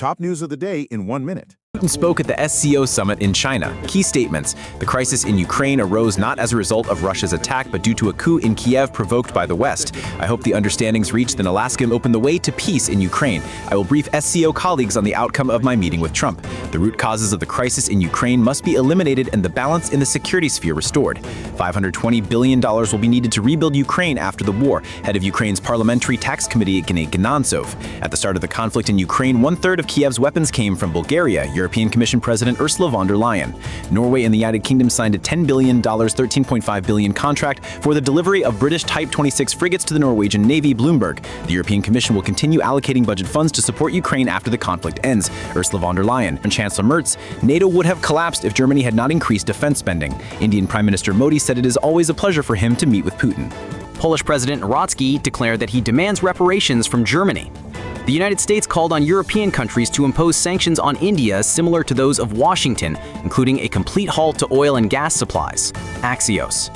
Top news of the day in 1 minute. Putin spoke at the SCO summit in China. Key statements: the crisis in Ukraine arose not as a result of Russia's attack, but due to a coup in Kiev provoked by the West. I hope the understandings reached in Alaska open the way to peace in Ukraine. I will brief SCO colleagues on the outcome of my meeting with Trump. The root causes of the crisis in Ukraine must be eliminated and the balance in the security sphere restored. $520 billion will be needed to rebuild Ukraine after the war, head of Ukraine's Parliamentary Tax Committee, Gennady Ganantsov. At the start of the conflict in Ukraine, 1/3 of Kiev's weapons came from Bulgaria, European Commission President Ursula von der Leyen. Norway and the United Kingdom signed a $10 billion, $13.5 billion contract for the delivery of British Type 26 frigates to the Norwegian Navy, Bloomberg. The European Commission will continue allocating budget funds to support Ukraine after the conflict ends. Ursula von der Leyen and Chancellor Merz: NATO would have collapsed if Germany had not increased defense spending. Indian Prime Minister Modi said it is always a pleasure for him to meet with Putin. Polish President Nawrocki declared that he demands reparations from Germany. The United States called on European countries to impose sanctions on India similar to those of Washington, including a complete halt to oil and gas supplies. Axios.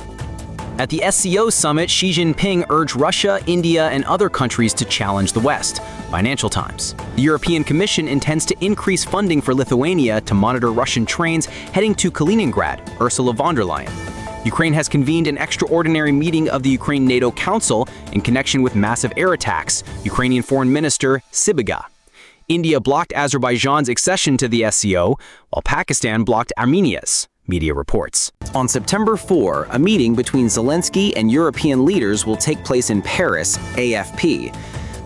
At the SCO summit, Xi Jinping urged Russia, India, and other countries to challenge the West. Financial Times. The European Commission intends to increase funding for Lithuania to monitor Russian trains heading to Kaliningrad. Ursula von der Leyen. Ukraine has convened an extraordinary meeting of the Ukraine-NATO Council in connection with massive air attacks. Ukrainian Foreign Minister Sybiga. India blocked Azerbaijan's accession to the SCO, while Pakistan blocked Armenia's, media reports. On September 4, a meeting between Zelensky and European leaders will take place in Paris, AFP.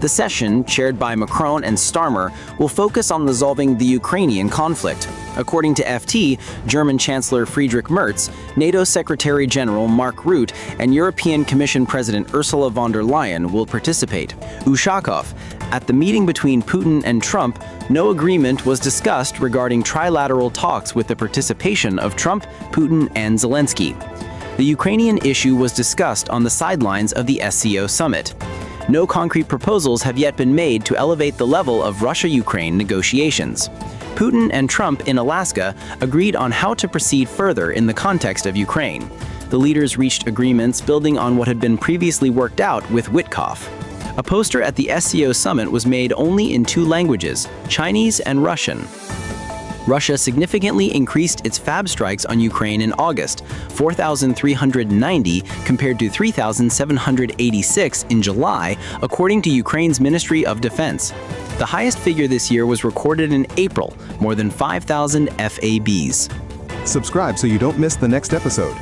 The session, chaired by Macron and Starmer, will focus on resolving the Ukrainian conflict. According to FT, German Chancellor Friedrich Merz, NATO Secretary General Mark Rutte, and European Commission President Ursula von der Leyen will participate. Ushakov: at the meeting between Putin and Trump, no agreement was discussed regarding trilateral talks with the participation of Trump, Putin, and Zelensky. The Ukrainian issue was discussed on the sidelines of the SCO summit. No concrete proposals have yet been made to elevate the level of Russia-Ukraine negotiations. Putin and Trump in Alaska agreed on how to proceed further in the context of Ukraine. The leaders reached agreements building on what had been previously worked out with Witkoff. A poster at the SCO summit was made only in 2 languages, Chinese and Russian. Russia significantly increased its FAB strikes on Ukraine in August, 4,390 compared to 3,786 in July, according to Ukraine's Ministry of Defense. The highest figure this year was recorded in April, more than 5,000 FABs. Subscribe so you don't miss the next episode.